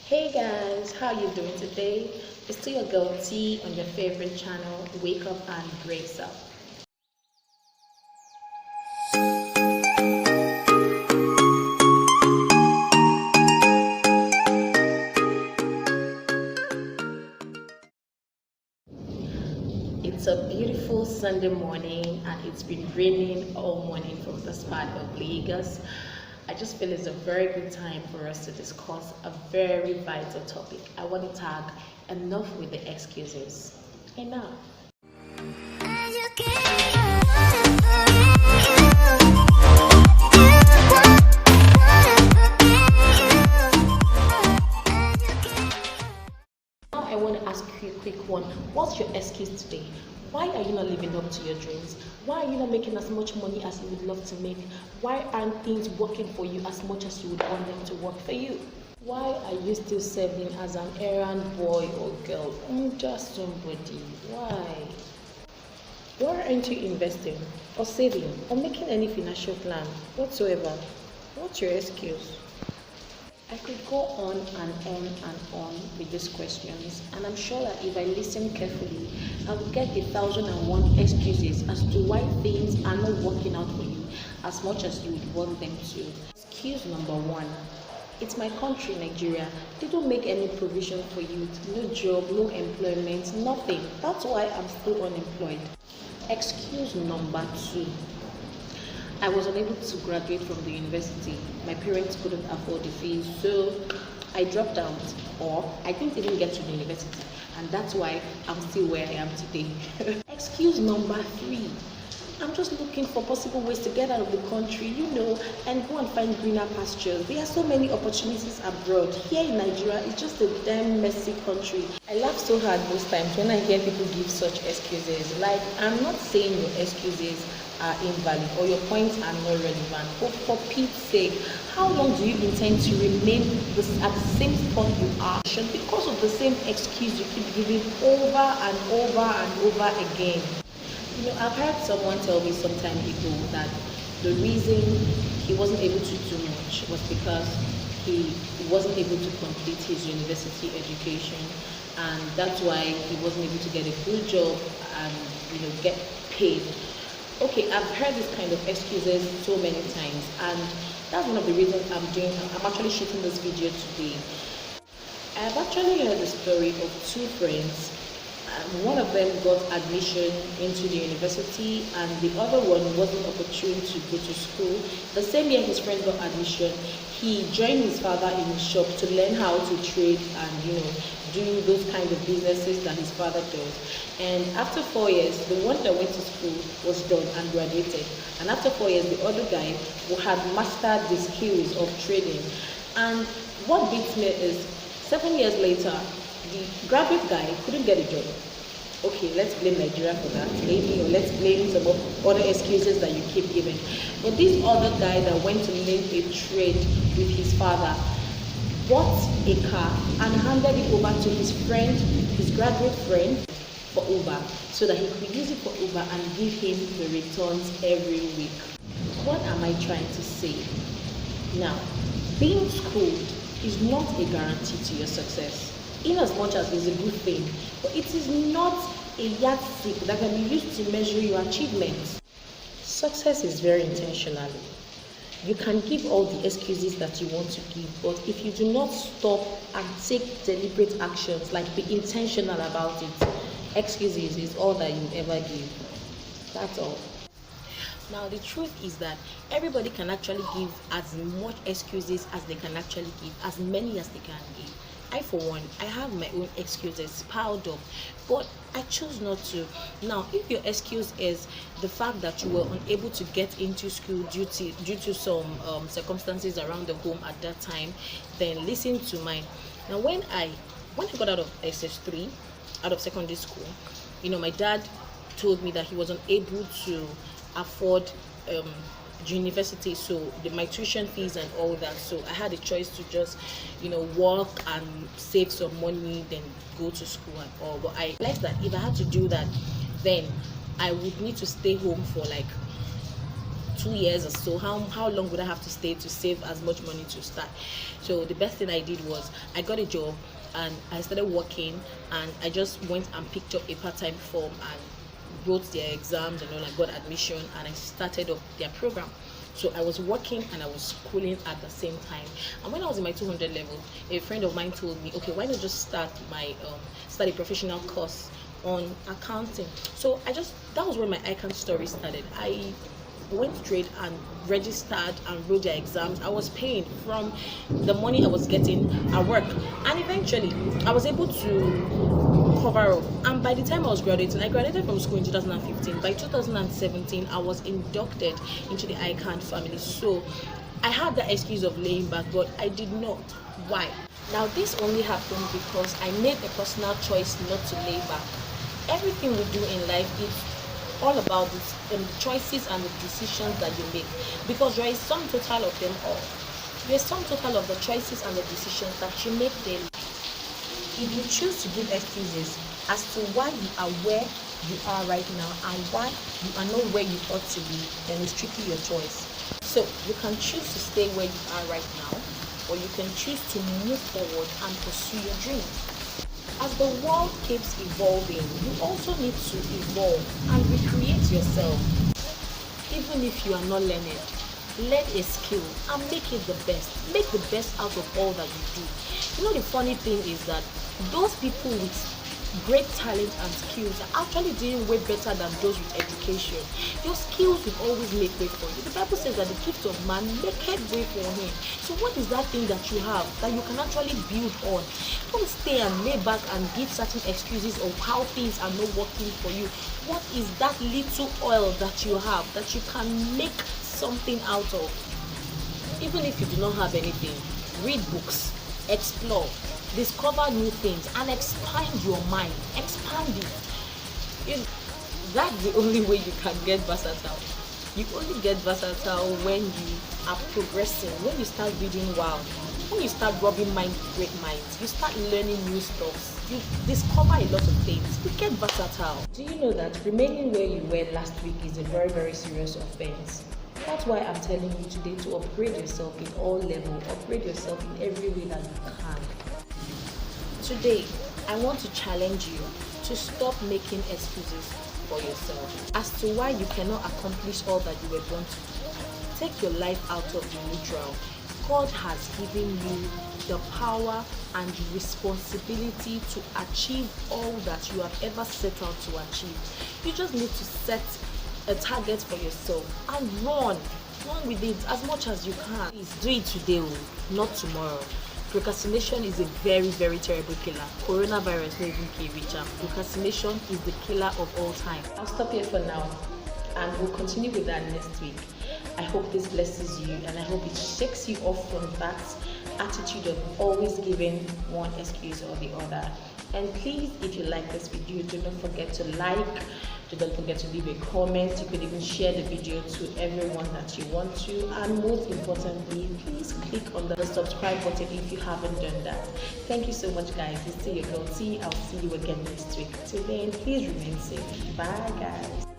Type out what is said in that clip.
Hey guys, how you doing today? It's still your girl T on your favorite channel, Wake Up and Grace Up. It's a beautiful Sunday morning and it's been raining all morning from this part of Lagos. I just feel it's a very good time for us to discuss a very vital topic. I want to tag enough with the excuses. Enough. Now I want to ask you a quick one. What's your excuse today? Why are you not living up to your dreams? Why are you not making as much money as you would love to make? Why aren't things working for you as much as you would want them to work for you? Why are you still serving as an errand boy or girl? Just somebody. Why? Why aren't you investing or saving or making any financial plan whatsoever? What's your excuse? I could go on and on and on with these questions, and I'm sure that if I listen carefully, I will get 1,001 excuses as to why things are not working out for you as much as you would want them to. Excuse number one. It's my country, Nigeria. They don't make any provision for you. No job, no employment, nothing. That's why I'm still unemployed. Excuse number two. I was unable to graduate from the university. My parents couldn't afford the fees, so I dropped out, or I didn't even get to the university, and that's why I'm still where I am today. Excuse number three. I'm just looking for possible ways to get out of the country, and go and find greener pastures. There are so many opportunities abroad. Here in Nigeria, it's just a damn messy country. I laugh so hard most times when I hear people give such excuses. Like, I'm not saying your excuses are invalid or your points are not relevant, but for Pete's sake, how long do you intend to remain at the same spot you are because of the same excuse you keep giving over and over and over again? I've heard someone tell me some time ago that the reason he wasn't able to do much was because he wasn't able to complete his university education, and that's why he wasn't able to get a good job and get paid. Okay, I've heard this kind of excuses so many times, and that's one of the reasons I'm actually shooting this video today. I've actually heard the story of two friends. One of them got admission into the university, and the other one wasn't opportune to go to school. The same year his friend got admission, he joined his father in his shop to learn how to trade and do those kind of businesses that his father does. And after 4 years, the one that went to school was done and graduated. And after 4 years, the other guy who had mastered the skills of trading. And what beats me is 7 years later, the graduate guy couldn't get a job. Okay, let's blame Nigeria for that, maybe, or let's blame some of other excuses that you keep giving. But this other guy that went to learn a trade with his father bought a car and handed it over to his friend, his graduate friend, for Uber, so that he could use it for Uber and give him the returns every week. What am I trying to say? Now, being schooled is not a guarantee to your success, in as much as it's a good thing, but it is not a yardstick that can be used to measure your achievements. Success is very intentional. You can give all the excuses that you want to give, but if you do not stop and take deliberate actions, like be intentional about it, excuses is all that you ever give. That's all. Now, the truth is that everybody can actually give as much excuses as they can actually give, as many as they can give. I, for one, I have my own excuses piled up, but I chose not to. Now, if your excuse is the fact that you were unable to get into school due to some circumstances around the home at that time, then listen to mine. Now, when I got out of SS3, out of secondary school, my dad told me that he was unable to afford university, so my tuition fees and all that. So I had a choice to just work and save some money, then go to school and all. But I realized that if I had to do that, then I would need to stay home for like 2 years or so. How long would I have to stay to save as much money to start? So the best thing I did was I got a job and I started working, and I just went and picked up a part-time form and wrote their exams and all. I got admission and I started up their program. So I was working and I was schooling at the same time. And when I was in my 200 level, a friend of mine told me, okay, why not just start a professional course on accounting? So that was where my ICANN story started. I went straight and registered and wrote their exams. I was paying from the money I was getting at work, and eventually I was able to cover up. And by the time I was graduating, I graduated from school in 2015. By 2017, I was inducted into the ICANN family. So I had the excuse of laying back, but I did not. Why? Now this only happened because I made a personal choice not to lay back. Everything we do in life is all about the choices and the decisions that you make, because there is sum total of them all. There is sum total of the choices and the decisions that you make daily. If you choose to give excuses as to why you are where you are right now and why you are not where you ought to be, then it's strictly your choice. So you can choose to stay where you are right now, or you can choose to move forward and pursue your dreams. As the world keeps evolving, you also need to evolve and recreate yourself. Even if you are not learned, learn a skill and make it the best. Make the best out of all that you do. You know, the funny thing is that those people with great talent and skills are actually doing way better than those with education. Your skills will always make way for you. The Bible says that the gift of man maketh way for him. So what is that thing that you have that you can actually build on? Don't stay and lay back and give certain excuses of how things are not working for you. What is that little oil that you have that you can make something out of? Even if you do not have anything, read books, explore, discover new things, and expand your mind. Expand it. That's the only way you can get versatile. You only get versatile when you are progressing, when you start reading wow, when you start rubbing mind with great minds, you start learning new stuff, you discover a lot of things. You get versatile. Do you know that remaining where you were last week is a very, very serious offense? That's why I'm telling you today to upgrade yourself in all levels, upgrade yourself in every way that you can. Today, I want to challenge you to stop making excuses for yourself as to why you cannot accomplish all that you were born to do. Take your life out of the neutral. God has given you the power and the responsibility to achieve all that you have ever set out to achieve. You just need to set a target for yourself and run with it as much as you can. Please do it today, not tomorrow. Procrastination is a very, very terrible killer. Coronavirus no even can reach out. Procrastination is the killer of all time. I'll stop here for now, and we'll continue with that next week. I hope this blesses you, and I hope it shakes you off from that attitude of always giving one excuse or the other. And please, if you like this video, do not forget to like. Don't forget to leave a comment. You could even share the video to everyone that you want to. And most importantly, please click on the subscribe button if you haven't done that. Thank you so much, guys. It's still your girl T. I'll see you again next week. Till then, please remain safe. Bye, guys.